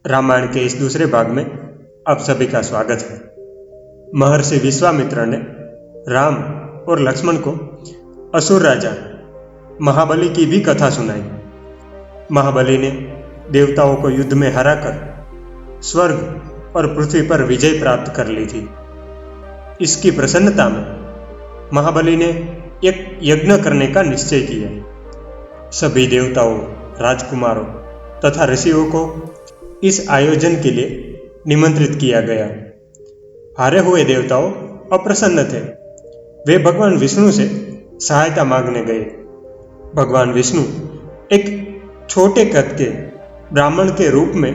रामायण के इस दूसरे भाग में आप सभी का स्वागत है। महर्षि विश्वामित्र ने राम और लक्ष्मण को असुर राजा महाबली की भी कथा सुनाई। महाबली ने देवताओं को युद्ध में हराकर स्वर्ग और पृथ्वी पर विजय प्राप्त कर ली थी। इसकी प्रसन्नता में महाबली ने एक यज्ञ करने का निश्चय किया। सभी देवताओं, राजकुमारों तथा ऋषियों को इस आयोजन के लिए निमंत्रित किया गया। हारे हुए देवताओं अप्रसन्न थे। वे भगवान विष्णु से सहायता मांगने गए। भगवान विष्णु एक छोटे कद के ब्राह्मण के रूप में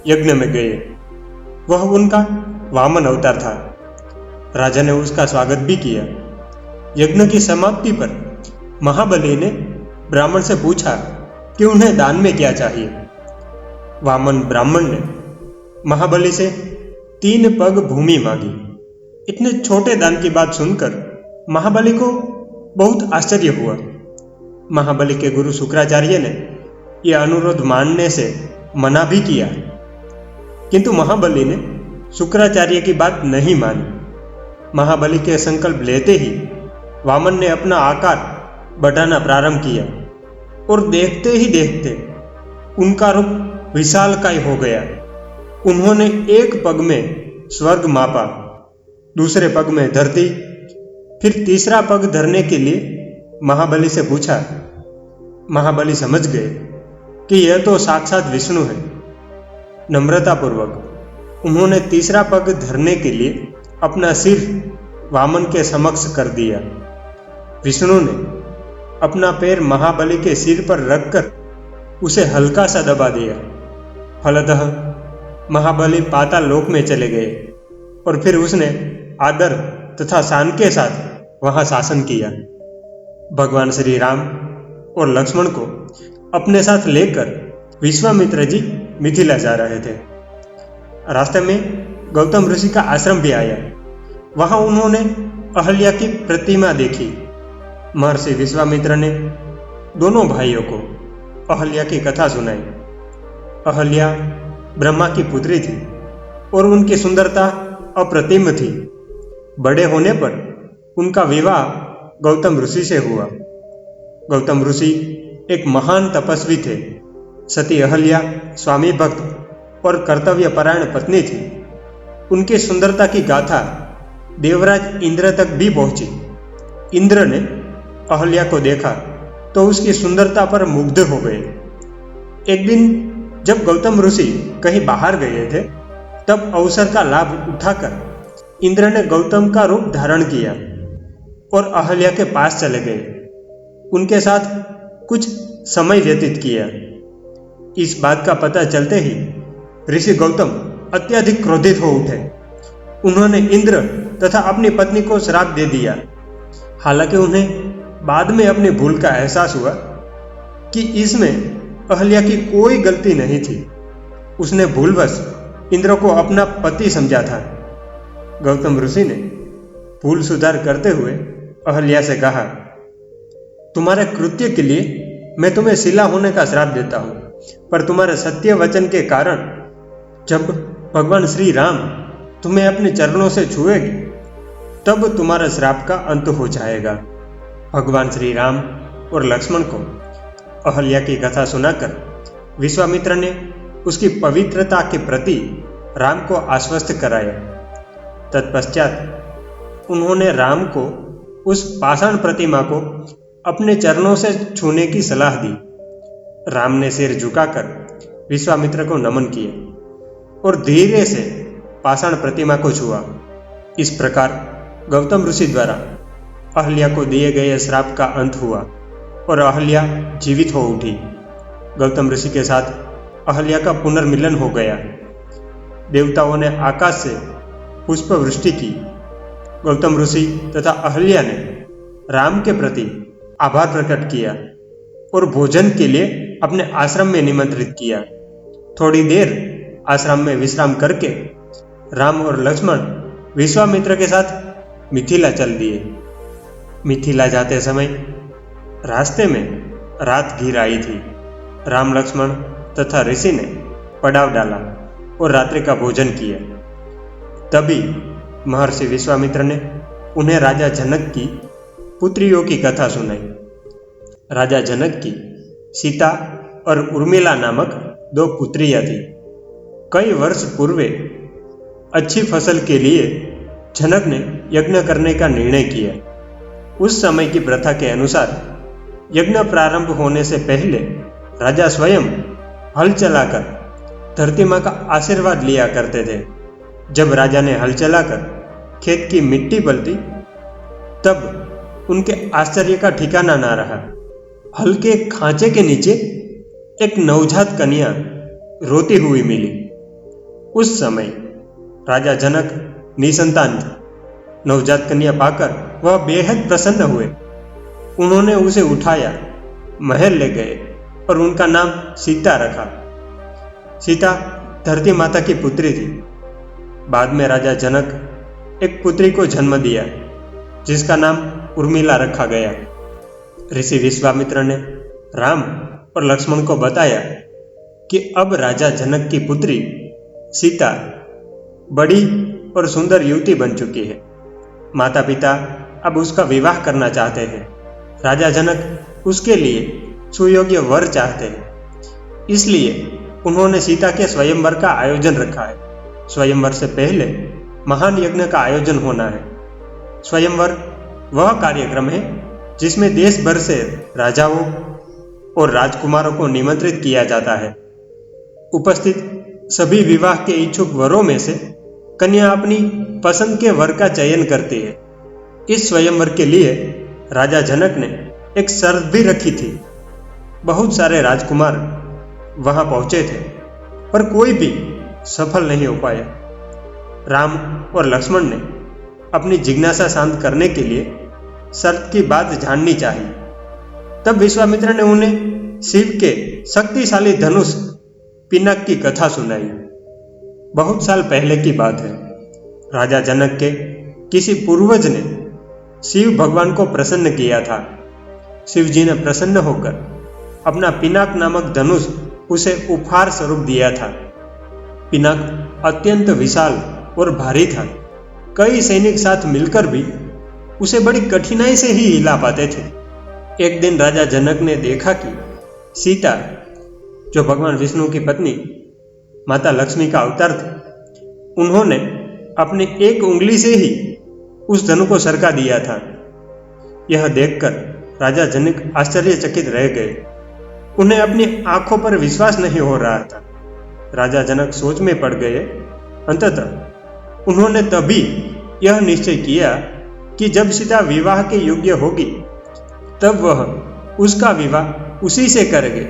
यज्ञ में गए। वह उनका वामन अवतार था। राजा ने उसका स्वागत भी किया। यज्ञ की समाप्ति पर महाबली ने ब्राह्मण से पूछा कि उन्हें दान में क्या चाहिए। वामन ब्राह्मण ने महाबली से 3 पग भूमि मांगी। इतने छोटे दान की बात सुनकर महाबली को बहुत आश्चर्य हुआ। महाबली के गुरु शुक्राचार्य ने यह अनुरोध मानने से मना भी किया, किंतु महाबली ने शुक्राचार्य की बात नहीं मानी। महाबली के संकल्प लेते ही वामन ने अपना आकार बढ़ाना प्रारंभ किया और देखते ही देखते उनका रूप विशालकाय हो गया। उन्होंने एक पग में स्वर्ग मापा, दूसरे पग में धरती, फिर तीसरा पग धरने के लिए महाबली से पूछा। महाबली समझ गए कि यह तो साक्षात विष्णु है। नम्रतापूर्वक उन्होंने तीसरा पग धरने के लिए अपना सिर वामन के समक्ष कर दिया। विष्णु ने अपना पैर महाबली के सिर पर रखकर उसे हल्का सा दबा दिया। फलतः महाबली पाताल लोक में चले गए और फिर उसने आदर तथा शान के साथ वहां शासन किया। भगवान श्री राम और लक्ष्मण को अपने साथ लेकर विश्वामित्र जी मिथिला जा रहे थे। रास्ते में गौतम ऋषि का आश्रम भी आया। वहां उन्होंने अहल्या की प्रतिमा देखी। महर्षि विश्वामित्र ने दोनों भाइयों को अहल्या की कथा सुनाई। अहल्या ब्रह्मा की पुत्री थी और उनकी सुंदरता अप्रतिम थी। बड़े होने पर उनका विवाह गौतम ऋषि से हुआ। गौतम ऋषि एक महान तपस्वी थे। सती अहल्या स्वामी भक्त और कर्तव्यपरायण पत्नी थी। उनकी सुंदरता की गाथा देवराज इंद्र तक भी पहुंची। इंद्र ने अहल्या को देखा तो उसकी सुंदरता पर मुग्ध हो गए। एक दिन जब गौतम ऋषि कहीं बाहर गए थे, तब अवसर का लाभ उठाकर इंद्र ने गौतम का रूप धारण किया और अहल्या के पास चले गए। उनके साथ कुछ समय व्यतीत किया। इस बात का पता चलते ही ऋषि गौतम अत्यधिक क्रोधित हो उठे। उन्होंने इंद्र तथा अपनी पत्नी को श्राप दे दिया। हालांकि उन्हें बाद में अपनी भूल का एहसास हुआ कि इसमें अहल्या की कोई गलती नहीं थी। उसने भूलवश इंद्र को अपना पति समझा था। गौतम ऋषि ने भूल सुधार करते हुए अहल्या से कहा, तुम्हारे कृत्य के लिए मैं तुम्हें शिला होने का श्राप देता हूं, पर तुम्हारे सत्य वचन के कारण जब भगवान श्री राम तुम्हें अपने चरणों से छुएंगे, तब तुम्हारा श्राप का अंत हो जाएगा। भगवान श्री राम और लक्ष्मण को अहल्या की कथा सुनाकर विश्वामित्र ने उसकी पवित्रता के प्रति राम को आश्वस्त कराया। तत्पश्चात उन्होंने राम को उस पाषाण प्रतिमा को अपने चरणों से छूने की सलाह दी। राम ने सिर झुकाकर विश्वामित्र को नमन किया और धीरे से पाषाण प्रतिमा को छुआ। इस प्रकार गौतम ऋषि द्वारा अहल्या को दिए गए श्राप का अंत हुआ और अहल्या जीवित हो उठी। गौतम ऋषि के साथ अहल्या का पुनर्मिलन हो गया। देवताओं ने आकाश से पुष्प वृष्टि की। गौतम ऋषि तथा अहल्या ने राम के प्रति आभार प्रकट किया और भोजन के लिए अपने आश्रम में निमंत्रित किया। थोड़ी देर आश्रम में विश्राम करके राम और लक्ष्मण विश्वामित्र के साथ मिथिला चल दिए। मिथिला जाते समय रास्ते में रात घिर आई थी। राम, लक्ष्मण तथा ऋषि ने पड़ाव डाला। और रात्रि का भोजन किया। तभी महर्षि विश्वामित्र ने उन्हें राजा जनक की पुत्रियों की कथा सुनाई। राजा जनक की सीता और उर्मिला नामक 2 पुत्रियां थीं। कई वर्ष पूर्व अच्छी फसल के लिए जनक ने यज्ञ करने का निर्णय किया। उस समय की प्रथा के अनुसार यज्ञ प्रारंभ होने से पहले राजा स्वयं हल चलाकर धरती माँ का आशीर्वाद लिया करते थे। जब राजा ने हल चलाकर खेत की मिट्टी पलटी, तब उनके आश्चर्य का ठिकाना ना रहा। हल के खांचे के नीचे एक नवजात कन्या रोती हुई मिली। उस समय राजा जनक निसंतान थे। नवजात कन्या पाकर वह बेहद प्रसन्न हुए। उन्होंने उसे उठाया, महल ले गए और उनका नाम सीता रखा। सीता धरती माता की पुत्री थी। बाद में राजा जनक एक पुत्री को जन्म दिया, जिसका नाम उर्मिला रखा गया। ऋषि विश्वामित्र ने राम और लक्ष्मण को बताया कि अब राजा जनक की पुत्री सीता बड़ी और सुंदर युवती बन चुकी है। माता पिता अब उसका विवाह करना चाहते हैं। राजा जनक उसके लिए सुयोग्य वर चाहते हैं। इसलिए उन्होंने सीता के स्वयंवर का आयोजन रखा है। स्वयंवर से पहले महान यज्ञ का आयोजन होना है। स्वयंवर वह कार्यक्रम है जिसमें देश भर से राजाओं और राजकुमारों को निमंत्रित किया जाता है। उपस्थित सभी विवाह के इच्छुक वरों में से कन्या अपनी पसंद के वर का चयन करती है। इस स्वयंवर के लिए राजा जनक ने एक शर्त भी रखी थी। बहुत सारे राजकुमार वहां पहुंचे थे, पर कोई भी सफल नहीं हो पाया। राम और लक्ष्मण ने अपनी जिज्ञासा शांत करने के लिए शर्त की बात जाननी चाहिए। तब विश्वामित्र ने उन्हें शिव के शक्तिशाली धनुष पिनाक की कथा सुनाई। बहुत साल पहले की बात है। राजा जनक के किसी पूर्वज ने शिव भगवान को प्रसन्न किया था। शिव जी ने प्रसन्न होकर अपना पिनाक नामक धनुष उसे उपहार स्वरूप दिया था। पिनाक अत्यंत विशाल और भारी था। कई सैनिक साथ मिलकर भी उसे बड़ी कठिनाई से ही हिला पाते थे। एक दिन राजा जनक ने देखा कि सीता, जो भगवान विष्णु की पत्नी माता लक्ष्मी का अवतार थे, उन्होंने अपनी एक उंगली से ही उस धनु को सरका दिया था। यह देखकर राजा जनक आश्चर्यचकित रह गए। उन्हें अपनी आंखों पर विश्वास नहीं हो रहा था। राजा जनक सोच में पड़ गए। अंततः उन्होंने तभी यह निश्चय किया कि जब सीता विवाह के योग्य होगी, तब वह उसका विवाह उसी से करेंगे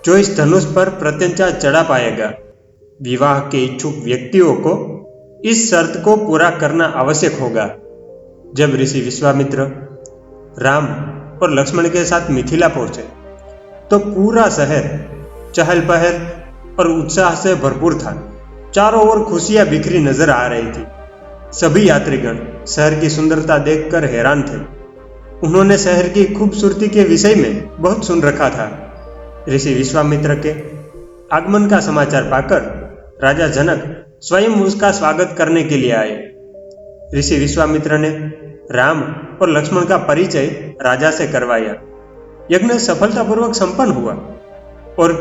जो इस धनुष पर प्रत्यंचा चढ़ा पाएगा। विवाह के इच्छुक व्यक्तियों को इस शर्त को पूरा करना आवश्यक होगा। जब ऋषि विश्वामित्र राम और लक्ष्मण के साथ मिथिला पहुंचे, तो पूरा शहर चहल पहल और उत्साह से भरपूर था। चारों ओर खुशियां बिखरी नजर आ रही थी। सभी यात्रीगण शहर की सुंदरता देखकर हैरान थे। उन्होंने शहर की खूबसूरती के विषय में बहुत सुन रखा था। ऋषि विश्वामित्र के आगमन का समाचार पाकर राजा जनक स्वयं उसका स्वागत करने के लिए आए। ऋषि विश्वामित्र ने राम और लक्ष्मण का परिचय राजा से करवाया। यज्ञ सफलतापूर्वक संपन्न हुआ और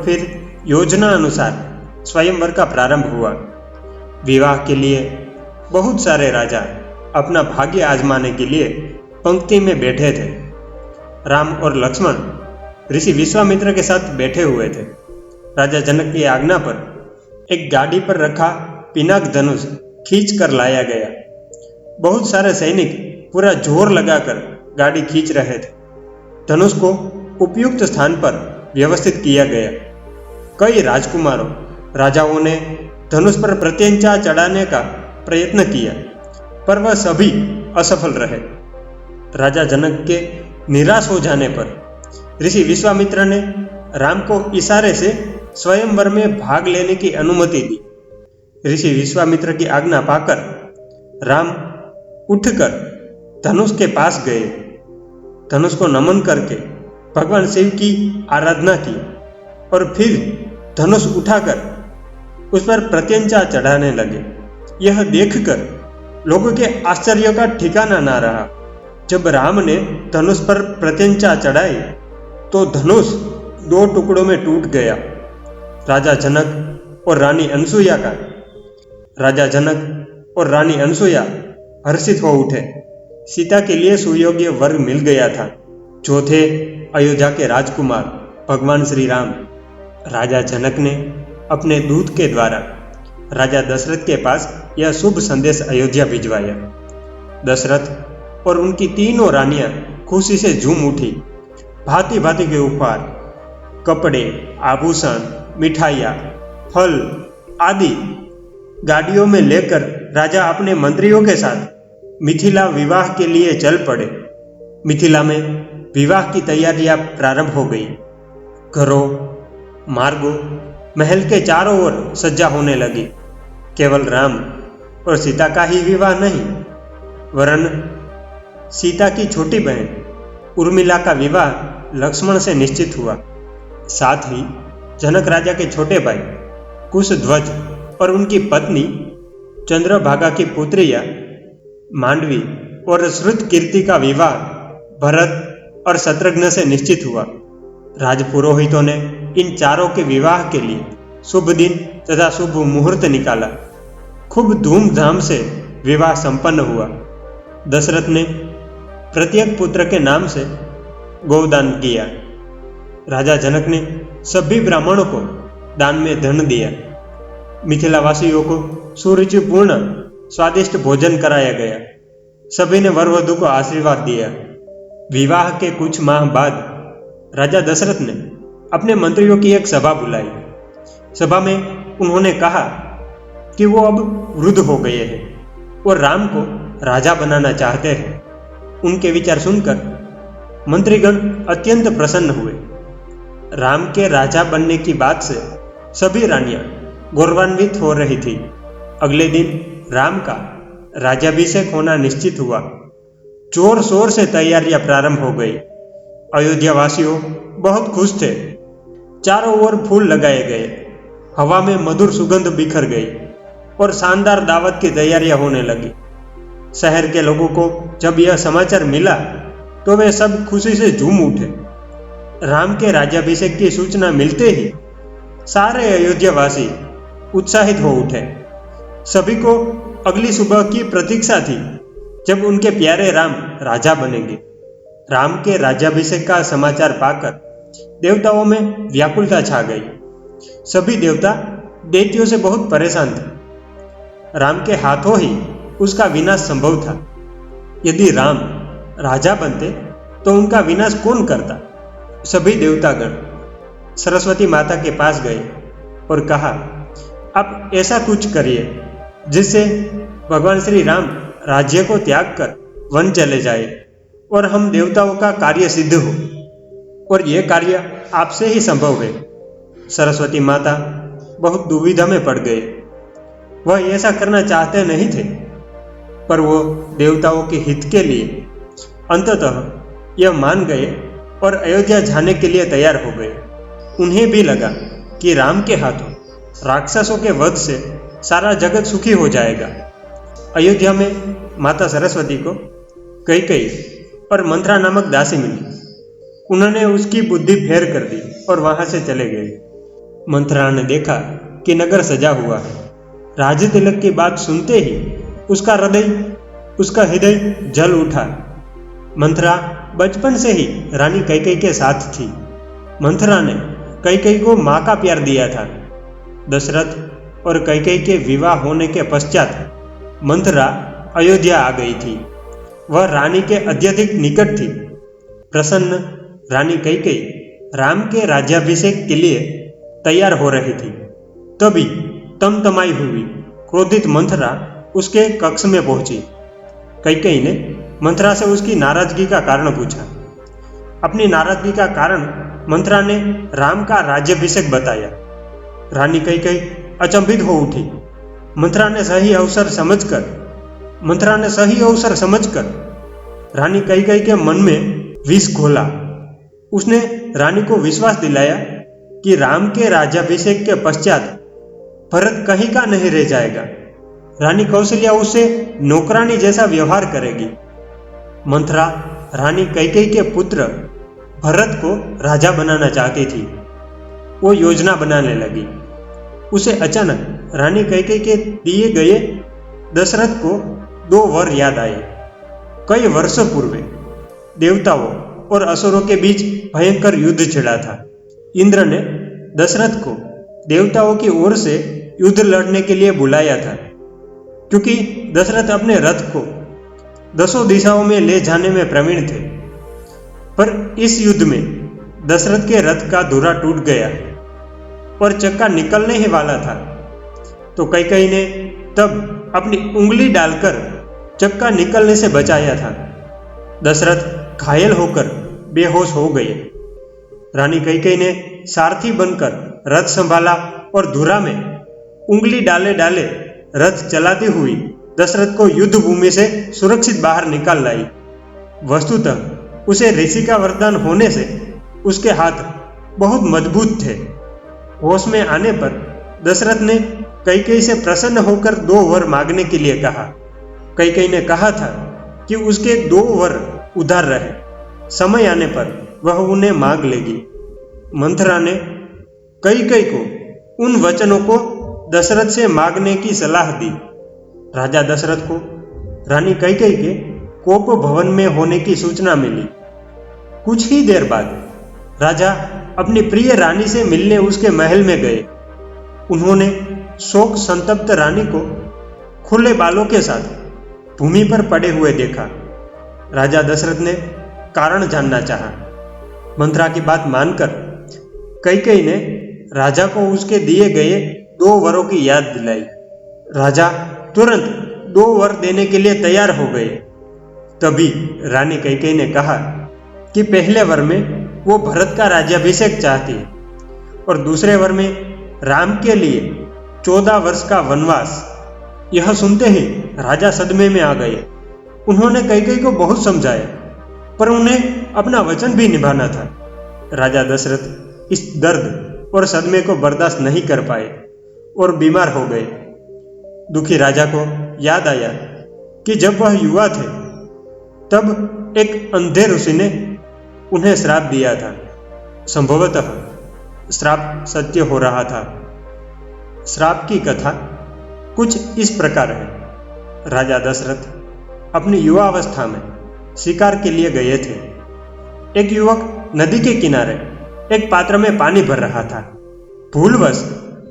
फिर योजना अनुसार स्वयंवर का प्रारंभ हुआ। विवाह के लिए बहुत सारे राजा अपना भाग्य आजमाने के लिए पंक्ति में बैठे थे। राम और लक्ष्मण ऋषि विश्वामित्र के साथ बैठे हुए थे। राजा जनक की आज्ञा पर एक गाड़ी पर रखा पिनाक धनुष खींच कर लाया गया। बहुत सारे सैनिक पूरा जोर लगाकर गाड़ी खींच रहे थे। धनुष को उपयुक्त स्थान पर व्यवस्थित किया गया। कई राजकुमारों राजाओं ने धनुष पर प्रत्यंचा चढ़ाने का प्रयत्न किया, पर वह सभी असफल रहे। राजा जनक के निराश हो जाने पर ऋषि विश्वामित्र ने राम को इशारे से स्वयंवर में भाग लेने की अनुमति दी। ऋषि विश्वामित्र की आज्ञा पाकर राम उठकर धनुष के पास गए। धनुष को नमन करके भगवान शिव की आराधना की और फिर धनुष उठाकर उस पर प्रत्यंचा चढ़ाने लगे। यह देखकर लोगों के आश्चर्य का ठिकाना ना रहा। जब राम ने धनुष पर प्रत्यंचा चढ़ाई तो धनुष 2 टुकड़ों में टूट गया। राजा जनक और रानी अनसुया हर्षित हो उठे। सीता के लिए सुयोग्य वर मिल गया था, जो थे अयोध्या के राजकुमार भगवान श्री राम। राजा जनक ने अपने दूत के द्वारा राजा दशरथ के पास यह शुभ संदेश अयोध्या भिजवाया। दशरथ और उनकी तीनों रानियां खुशी से झूम उठी। भांति भांति के उपहार, कपड़े, आभूषण, मिठाइयाँ, फल आदि गाड़ियों में लेकर राजा अपने मंत्रियों के साथ मिथिला विवाह के लिए चल पड़े। मिथिला में विवाह की तैयारियां प्रारंभ हो गई। घरों, मार्गों, महल के चारों ओर सज्जा होने लगी। केवल राम और सीता का ही विवाह नहीं, वरन सीता की छोटी बहन उर्मिला का विवाह लक्ष्मण से निश्चित हुआ। साथ ही जनक राजा के छोटे भाई कुशध्वज और उनकी पत्नी चंद्रभागा की पुत्रिया मांडवी और श्रुतकीर्ति का विवाह भरत और शत्रुघ्न से निश्चित हुआ। राजपुरोहितों ने इन चारों के विवाह के लिए शुभ दिन तथा शुभ मुहूर्त निकाला। खूब धूमधाम से विवाह संपन्न हुआ। दशरथ ने प्रत्येक पुत्र के नाम से गोदान किया। राजा जनक ने सभी ब्राह्मणों को दान में धन दिया। मिथिलावासियों को सुरुचिपूर्ण स्वादिष्ट भोजन कराया गया। सभी ने वर वधू को आशीर्वाद दिया। विवाह के कुछ माह बाद राजा दशरथ ने अपने मंत्रियों की एक सभा बुलाई। सभा में उन्होंने कहा कि वो अब वृद्ध हो गए हैं और राम को राजा बनाना चाहते हैं। उनके विचार सुनकर मंत्रीगण अत्यंत प्रसन्न हुए। राम के राजा बनने की बात से सभी रानियां गौरवान्वित हो रही थी। अगले दिन राम का राज्याभिषेक होना निश्चित हुआ। जोर शोर से तैयारियां प्रारंभ हो गई। अयोध्या वासियों बहुत खुश थे। चारों ओर फूल लगाए गए, हवा में मधुर सुगंध बिखर गई और शानदार दावत की तैयारियां होने लगी। शहर के लोगों को जब यह समाचार मिला तो वे सब खुशी से झूम उठे। राम के राज्याभिषेक की सूचना मिलते ही सारे अयोध्यावासी उत्साहित हो उठे। सभी को अगली सुबह की प्रतीक्षा थी, जब उनके प्यारे राम राजा बनेंगे। राम के राज्याभिषेक का समाचार पाकर देवताओं में व्याकुलता छा गई। सभी देवता दैत्यों से बहुत परेशान थे। राम के हाथों ही उसका विनाश संभव था। यदि राम राजा बनते तो उनका विनाश कौन करता? सभी देवतागण सरस्वती माता के पास गए और कहा, आप ऐसा कुछ करिए जिससे भगवान श्री राम राज्य को त्याग कर वन चले जाए और हम देवताओं का कार्य सिद्ध हो, और यह कार्य आपसे ही संभव है। सरस्वती माता बहुत दुविधा में पड़ गए। वह ऐसा करना चाहते नहीं थे, पर वो देवताओं के हित के लिए अंततः यह मान गए और अयोध्या जाने के लिए तैयार हो गए। उन्हें भी लगा कि राम के हाथों राक्षसों के वध से सारा जगत सुखी हो जाएगा। अयोध्या में माता सरस्वती को कैकेयी और मंत्रा नामक दासी मिली। उन्होंने उसकी बुद्धि फेर कर दी और वहां से चले गए। मंत्रा ने देखा कि नगर सजा हुआ है। राज तिलक की बात सुनते ही उसका हृदय जल उठा। मंत्रा बचपन से ही रानी कैकेयी के साथ थी। मंत्रा ने कैकेयी को मां का प्यार दिया था। दशरथ और कैकेयी के विवाह होने के पश्चात मंत्रा अयोध्या आ गई थी। वह रानी के अत्यधिक निकट थी। प्रसन्न रानी कैकेयी राम के राज्याभिषेक के लिए तैयार हो रही थी। तभी तमतमाई हुई क्रोधित मंत्रा उसके कक्ष में पहुंची। कैकेयी ने मंत्रा से उसकी नाराजगी का कारण पूछा। अपनी नाराजगी का कारण मंत्रा ने राम का राज्याभिषेक बताया। रानी कैकेयी अचंभित हो उठी। मंत्रा ने सही अवसर समझकर रानी कैकेयी के मन में विष घोला। उसने रानी को विश्वास दिलाया कि राम के राज्याभिषेक के पश्चात भरत कहीं का नहीं रह जाएगा। रानी कौशल्या उससे नौकरानी जैसा व्यवहार करेगी। मंथरा रानी कैकेयी के पुत्र भरत को राजा बनाना चाहती थी। वो योजना बनाने लगी। उसे अचानक रानी कैकेयी के दिए गए दशरथ को 2 वर याद आए। कई वर्षों पूर्व देवताओं और असुरों के बीच भयंकर युद्ध छिड़ा था। इंद्र ने दशरथ को देवताओं की ओर से युद्ध लड़ने के लिए बुलाया था, क्योंकि दशरथ अपने रथ को 10 दिशाओं में ले जाने में प्रवीण थे। पर इस युद्ध में दशरथ के रथ का धुरा टूट गया और चक्का निकलने ही वाला था। तो कैकेयी ने तब अपनी उंगली डालकर चक्का निकलने से बचाया था। दशरथ घायल होकर बेहोश हो गए। रानी कैकेयी ने सारथी बनकर रथ संभाला और धुरा में उंगली डाले डाले रथ चलाती हुई दशरथ को युद्ध भूमि से सुरक्षित बाहर निकाल लाई। वस्तुतः उसे ऋषि का वरदान होने से उसके हाथ बहुत मजबूत थे। होश में आने पर दशरथ ने कैकेयी से प्रसन्न होकर 2 वर मांगने के लिए कहा। कैकेयी ने कहा था कि उसके 2 वर उधार रहे, समय आने पर वह उन्हें मांग लेगी। मंथरा ने कैकेयी को उन वचनों को दशरथ से मांगने की सलाह दी। राजा दशरथ को रानी कैकेयी के कोप भवन में होने की सूचना मिली। कुछ ही देर बाद राजा अपनी प्रिय रानी से मिलने उसके महल में गए। उन्होंने शोक संतप्त रानी को खुले बालों के साथ भूमि पर पड़े हुए देखा। राजा दशरथ ने कारण जानना चाहा। मंथरा की बात मानकर कैकेयी ने राजा को उसके दिए गए 2 वरों की याद दिलाई। राजा तुरंत 2 वर देने के लिए तैयार हो गए। तभी रानी कैकेयी ने कहा कि पहले वर में वो भरत का राज्याभिषेक चाहती है और दूसरे वर में राम के लिए 14 वर्ष का वनवास। यह सुनते ही राजा सदमे में आ गए। उन्होंने कैकेयी को बहुत समझाया, पर उन्हें अपना वचन भी निभाना था। राजा दशरथ इस दर्द और सदमे को बर्दाश्त नहीं कर पाए और बीमार हो गए। दुखी राजा को याद आया कि जब वह युवा थे तब एक अंधे ऋषि ने उन्हें श्राप दिया था। संभवतः श्राप सत्य हो रहा था। श्राप की कथा कुछ इस प्रकार है। राजा दशरथ अपनी युवावस्था में शिकार के लिए गए थे। एक युवक नदी के किनारे एक पात्र में पानी भर रहा था। भूलवश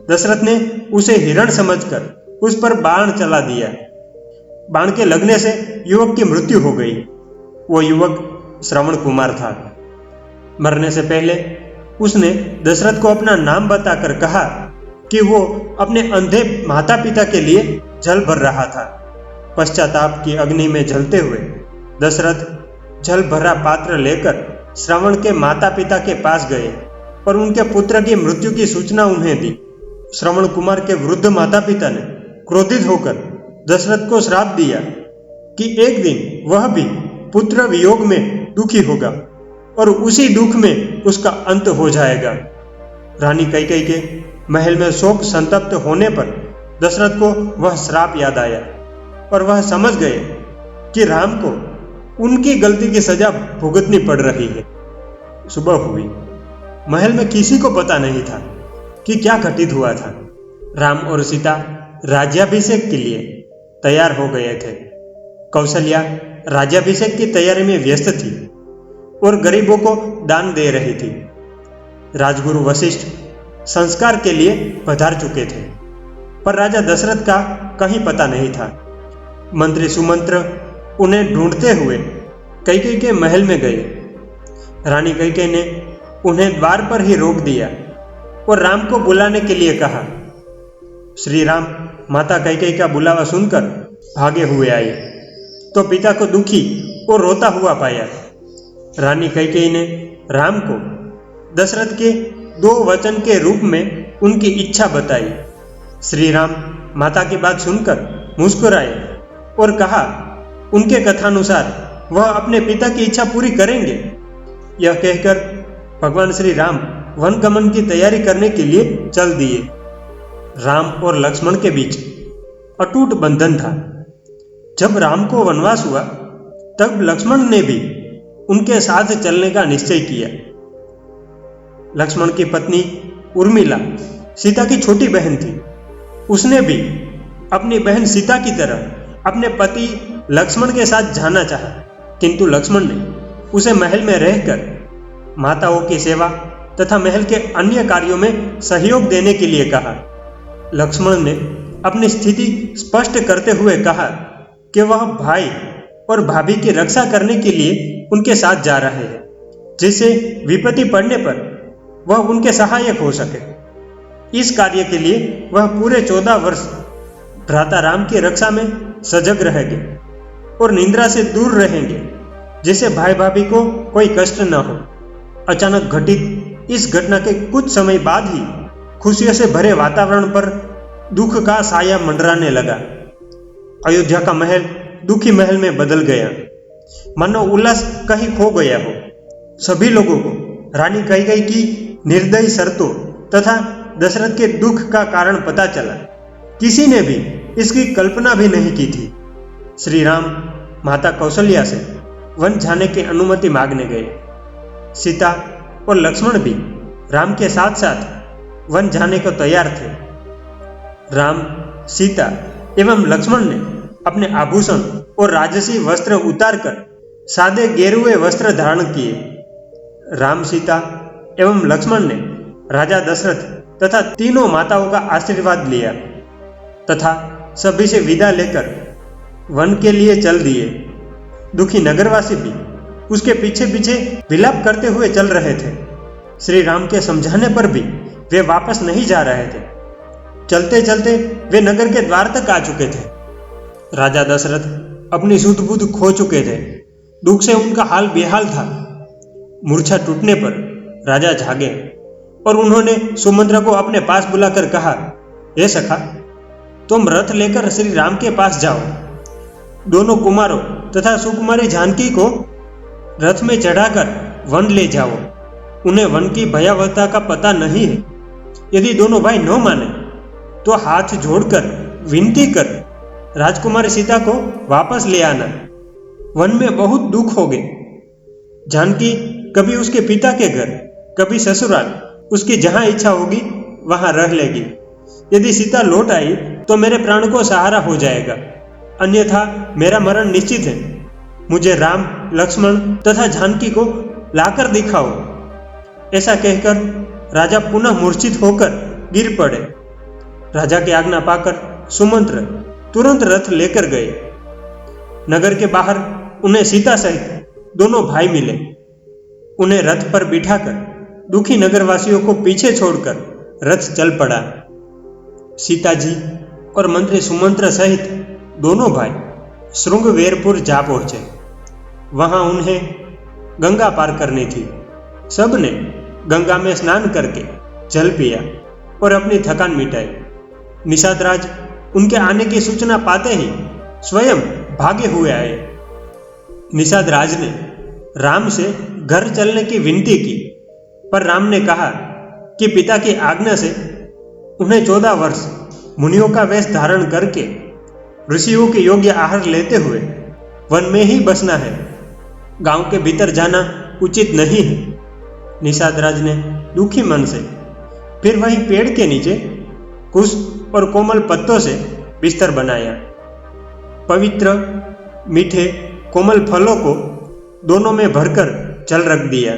दशरथ ने उसे हिरण समझकर उस पर बाण चला दिया। बाण के लगने से युवक की मृत्यु हो गई। वो युवक श्रवण कुमार था। मरने से पहले उसने दशरथ को अपना नाम बताकर कहा कि वो अपने अंधे माता पिता के लिए जल भर रहा था। पश्चाताप की अग्नि में जलते हुए दशरथ जल भरा पात्र लेकर श्रवण के माता पिता के पास गए और उनके पुत्र की मृत्यु की सूचना उन्हें दी। श्रवण कुमार के वृद्ध माता पिता ने क्रोधित होकर दशरथ को श्राप दिया कि एक दिन वह भी पुत्र वियोग में दुखी होगा और उसी दुख में उसका अंत हो जाएगा। रानी कैकेयी के महल में शोक संतप्त होने पर दशरथ को वह श्राप याद आया और वह समझ गए कि राम को उनकी गलती की सजा भुगतनी पड़ रही है। सुबह हुई। महल में किसी को पता नहीं था कि क्या घटित हुआ था। राम और सीता राज्याभिषेक के लिए तैयार हो गए थे। कौशल्या राज्याभिषेक की तैयारी में व्यस्त थी और गरीबों को दान दे रही थी। राजगुरु वशिष्ठ संस्कार के लिए पधार चुके थे, पर राजा दशरथ का कहीं पता नहीं था। मंत्री सुमंत्र उन्हें ढूंढते हुए कैकेयी के महल में गए। रानी कैकेयी ने उन्हें द्वार पर ही रोक दिया और राम को बुलाने के लिए कहा। श्री राम माता कैकेयी का बुलावा सुनकर भागे हुए आए तो पिता को दुखी और रोता हुआ पाया। रानी कैकेयी ने राम को दशरथ के 2 वचन के रूप में उनकी इच्छा बताई। श्री राम माता की बात सुनकर मुस्कुराए और कहा उनके कथानुसार वह अपने पिता की इच्छा पूरी करेंगे। यह कहकर भगवान श्री राम वन गमन की तैयारी करने के लिए चल दिए। राम और लक्ष्मण के बीच अटूट बंधन था। जब राम को वनवास हुआ तब लक्ष्मण ने भी उनके साथ चलने का निश्चय किया। लक्ष्मण की पत्नी उर्मिला सीता की छोटी बहन थी। उसने भी अपनी बहन सीता की तरह अपने पति लक्ष्मण के साथ जाना चाहा, किंतु लक्ष्मण ने उसे महल में रहकर माताओं की सेवा तथा महल के अन्य कार्यों में सहयोग देने के लिए कहा। लक्ष्मण ने अपनी स्थिति स्पष्ट करते हुए कहा कि वह भाई और भाभी की रक्षा करने के लिए उनके साथ जा रहे हैं, जिससे विपत्ति पड़ने पर वह उनके सहायक हो सके। इस कार्य के लिए वह पूरे 14 वर्ष भ्राता राम की रक्षा में सजग रहेंगे और निद्रा से दूर रहेंगे, जिससे भाई भाभी को कोई कष्ट न हो। अचानक घटित इस घटना के कुछ समय बाद ही खुशियों से भरे वातावरण पर दुख का साया मंडराने लगा। अयोध्या का महल दुखी महल में बदल गया, मानो उल्लास कहीं खो गया हो। सभी लोगों को रानी कैकेयी की निर्दयी शर्तों तथा दशरथ के दुख का कारण पता चला। किसी ने भी इसकी कल्पना भी नहीं की थी। श्री राम माता कौशल्या से वन जाने की अनुमति मांगने गए। सीता और लक्ष्मण भी राम के साथ साथ वन जाने को तैयार थे। राम, सीता एवं लक्ष्मण ने अपने आभूषण और राजसी वस्त्र उतारकर सादे गेरुए वस्त्र धारण किए। राम, सीता एवं लक्ष्मण ने राजा दशरथ तथा तीनों माताओं का आशीर्वाद लिया तथा सभी से विदा लेकर वन के लिए चल दिए। दुखी नगरवासी भी उसके पीछे पीछे विलाप करते हुए चल रहे थे। श्री राम के समझाने पर भी वे वापस नहीं जा रहे थे। चलते चलते वे नगर के द्वार तक आ चुके थे। राजा दशरथ अपनी सुध बुध खो चुके थे। दुख से उनका हाल बेहाल था। मूर्छा टूटने पर राजा जागे और उन्होंने सुमंत्रा को अपने पास बुलाकर कहा, हे सखा, तुम रथ लेकर श्री राम के पास जाओ। दोनों कुमारों तथा सुकुमारी जानकी को रथ में चढ़ाकर वन ले जाओ। उन्हें वन की भयावहता का पता नहीं है। यदि दोनों भाई न माने तो हाथ जोड़कर विनती कर राजकुमारी सीता को वापस ले आना। वन में बहुत दुख होगे। जानकी कभी उसके पिता के घर, कभी ससुराल, उसकी जहां इच्छा होगी वहां रह लेगी। यदि सीता लौट आई तो मेरे प्राण को सहारा हो जाएगा, अन्यथा मेरा मरण निश्चित है। मुझे राम, लक्ष्मण तथा जानकी को लाकर दिखाओ। ऐसा कहकर राजा पुनः मूर्छित होकर गिर पड़े। राजा की आज्ञा पाकर सुमंत्र तुरंत रथ लेकर गए। नगर के बाहर उन्हें सीता सहित दोनों भाई मिले। उन्हें रथ पर बिठाकर दुखी नगरवासियों को पीछे छोड़कर रथ चल पड़ा। सीता जी और मंत्री सुमंत्र सहित दोनों भाई श्रृंगवेरपुर जा पहुंचे। वहां उन्हें गंगा पार करनी थी। सबने गंगा में स्नान करके जल पिया और अपनी थकान मिटाई। निषादराज उनके आने की सूचना पाते ही स्वयं भागे हुए आए। निषादराज ने राम से घर चलने की विनती की, पर राम ने कहा कि पिता की आज्ञा से उन्हें 14 वर्ष मुनियों का वेश धारण करके ऋषियों के योग्य आहार लेते हुए वन में ही बसना है। गांव के भीतर जाना उचित नहीं है। निषादराज ने दुखी मन से फिर वहीं पेड़ के नीचे कुश और कोमल पत्तों से बिस्तर बनाया। पवित्र मीठे कोमल फलों को दोनों में भरकर जल रख दिया।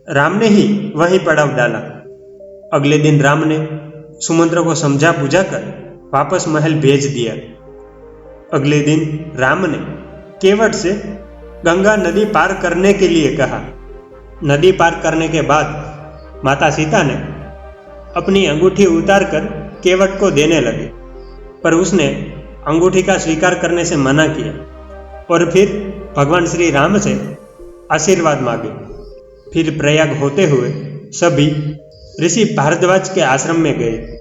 राम ने ही वहीं पड़ाव डाला। अगले दिन राम ने सुमंत्र को समझा बुझाकर वापस महल भेज दिया। अगले दिन राम ने केवट से गंगा नदी पार करने के लिए कहा। नदी पार करने के बाद माता सीता ने अपनी अंगूठी उतारकर केवट को देने लगे, पर उसने अंगूठी का स्वीकार करने से मना किया और फिर भगवान श्री राम से आशीर्वाद मांगे। फिर प्रयाग होते हुए सभी ऋषि भारद्वाज के आश्रम में गए।